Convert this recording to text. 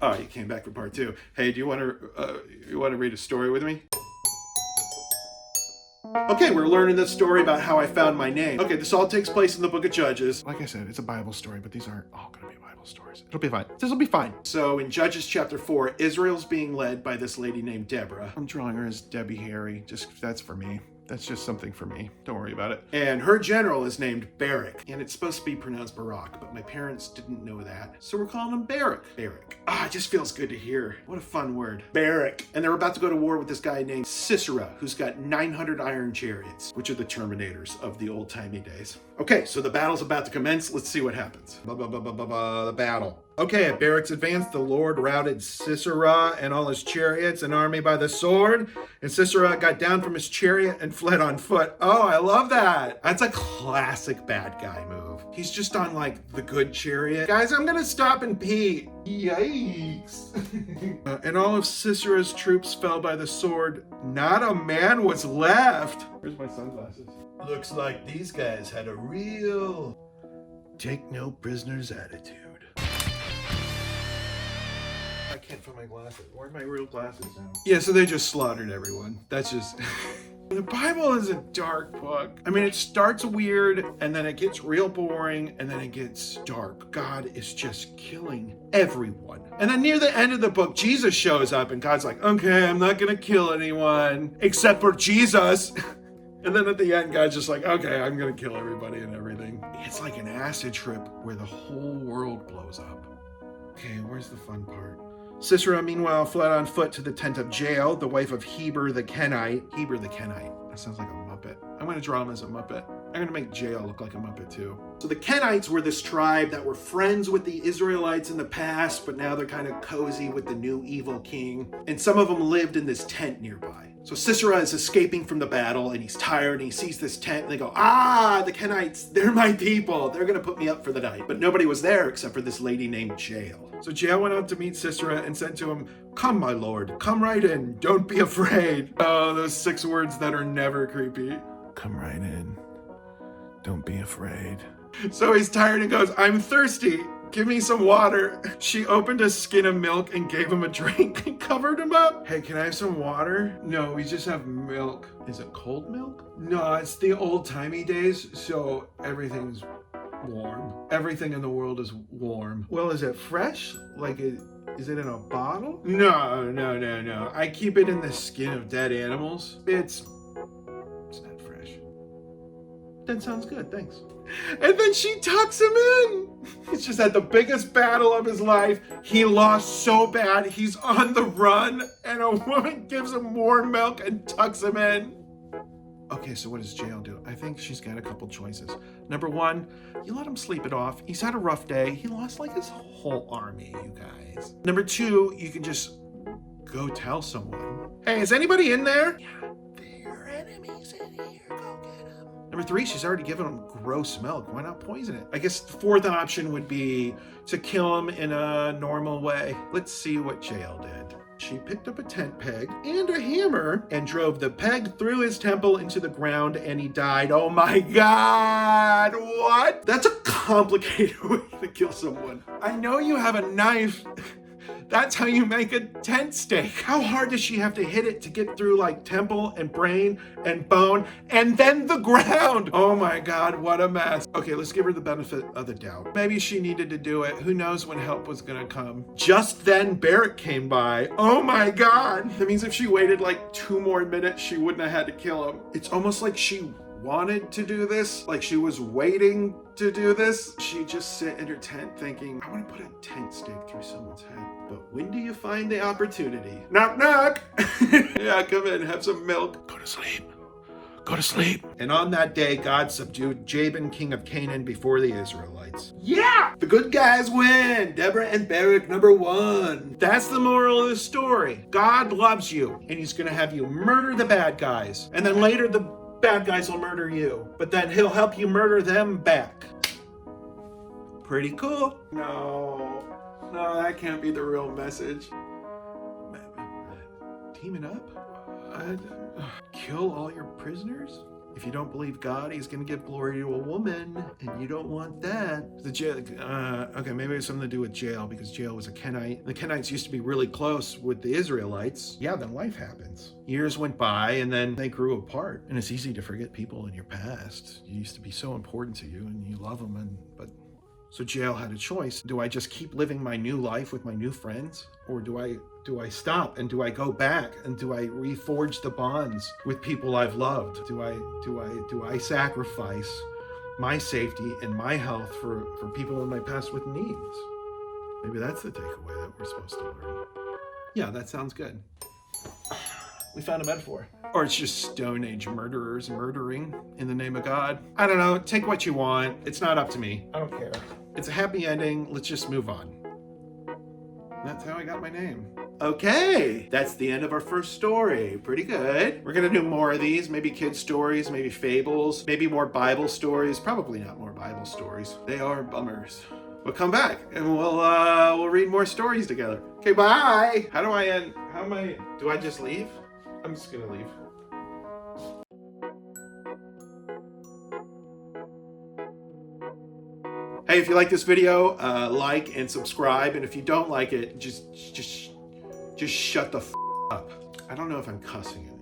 Oh, you came back for part 2. Hey, do you want to read a story with me? Okay, we're learning this story about how I found my name. Okay, this all takes place in the book of Judges. Like I said, it's a Bible story, but these aren't all going to be Bible stories. It'll be fine. This will be fine. So in Judges chapter 4, Israel's being led by this lady named Deborah. I'm drawing her as Debbie Harry. That's for me. That's just something for me. Don't worry about it. And her general is named Barak. And it's supposed to be pronounced Barak, but my parents didn't know that. So we're calling him Barak. Barak. Ah, it just feels good to hear. What a fun word. Barak. And they're about to go to war with this guy named Sisera, who's got 900 iron chariots, which are the Terminators of the old-timey days. Okay, so the battle's about to commence. Let's see what happens. The battle. Okay, at Barak's advance, the Lord routed Sisera and all his chariots and army by the sword, and Sisera got down from his chariot and fled on foot. Oh, I love that. That's a classic bad guy move. He's just on, like, the good chariot. Guys, I'm gonna stop and pee. Yikes. And all of Sisera's troops fell by the sword. Not a man was left. Where's my sunglasses? Looks like these guys had a real take no prisoners attitude. I can't find my glasses. Where are my real glasses now? Yeah, so they just slaughtered everyone. That's just... The Bible is a dark book. I mean, it starts weird, and then it gets real boring, and then it gets dark. God is just killing everyone. And then near the end of the book, Jesus shows up, and God's like, okay, I'm not gonna kill anyone, except for Jesus. And then at the end, God's just like, okay, I'm gonna kill everybody and everything. It's like an acid trip where the whole world blows up. Okay, where's the fun part? Sisera, meanwhile, fled on foot to the tent of Jael, the wife of Heber the Kenite. Heber the Kenite. That sounds like a Muppet. I'm going to draw him as a Muppet. I'm going to make Jael look like a Muppet too. So the Kenites were this tribe that were friends with the Israelites in the past, but now they're kind of cozy with the new evil king. And some of them lived in this tent nearby. So Sisera is escaping from the battle, and he's tired, and he sees this tent, and they go, ah, the Kenites, they're my people. They're going to put me up for the night. But nobody was there except for this lady named Jael. So Jael went out to meet Sisera and said to him, come, my lord, come right in. Don't be afraid. Oh, those 6 words that are never creepy. Come right in. Don't be afraid. So he's tired and goes, I'm thirsty. Give me some water. She opened a skin of milk and gave him a drink and covered him up. Hey, can I have some water? No, we just have milk. Is it cold milk? No, it's the old-timey days, so everything's warm. Everything in the world is warm. Well, is it fresh? Like, is it in a bottle? No. I keep it in the skin of dead animals. It's not fresh. That sounds good, thanks. And then she tucks him in. He's just had the biggest battle of his life. He lost so bad, he's on the run, and a woman gives him warm milk and tucks him in. Okay, so what does Jael do? I think she's got a couple choices. Number 1, you let him sleep it off. He's had a rough day. He lost like his whole army, you guys. Number 2, you can just go tell someone. Hey, is anybody in there? Yeah, there are enemies in here. Go get them. Number 3, she's already given him gross milk. Why not poison it? I guess the 4th option would be to kill him in a normal way. Let's see what Jael did. She picked up a tent peg and a hammer and drove the peg through his temple into the ground, and he died. Oh my God, what? That's a complicated way to kill someone. I know you have a knife. That's how you make a tent stake. How hard does she have to hit it to get through like temple and brain and bone and then the ground? Oh my God, what a mess. Okay, let's give her the benefit of the doubt. Maybe she needed to do it. Who knows when help was gonna come. Just then Barak came by. Oh my God. That means if she waited like 2 more minutes, she wouldn't have had to kill him. It's almost like she wanted to do this, like she was waiting to do this. She just sit in her tent thinking, I want to put a tent stake through someone's head. But when do you find the opportunity? Knock, knock. Yeah, come in, have some milk. Go to sleep. Go to sleep. And on that day, God subdued Jabin, king of Canaan, before the Israelites. Yeah! The good guys win. Deborah and Barak, number 1. That's the moral of the story. God loves you, and he's going to have you murder the bad guys. And then later, the bad guys will murder you. But then he'll help you murder them back. Pretty cool. No, that can't be the real message. Teaming up? Kill all your prisoners? If you don't believe God, he's going to give glory to a woman, and you don't want that. The jail, okay, maybe it has something to do with jail, because jail was a Kenite. The Kenites used to be really close with the Israelites. Yeah, then life happens. Years went by, and then they grew apart. And it's easy to forget people in your past. You used to be so important to you, and you love them, so jail had a choice. Do I just keep living my new life with my new friends? Or do I stop, and do I go back, and do I reforge the bonds with people I've loved? Do I sacrifice my safety and my health for people in my past with needs? Maybe that's the takeaway that we're supposed to learn. Yeah, that sounds good. We found a metaphor. Or it's just Stone Age murderers murdering in the name of God. I don't know. Take what you want. It's not up to me. I don't care. It's a happy ending. Let's just move on. That's how I got my name. Okay, that's the end of our first story. Pretty good. We're gonna do more of these, maybe kid stories, maybe fables, maybe more Bible stories. Probably not more Bible stories. They are bummers. But come back and we'll read more stories together. Okay, bye. How do I end? Do I just leave? I'm just gonna leave. Hey, if you like this video, like and subscribe. And if you don't like it, just shut the up. I don't know if I'm cussing it.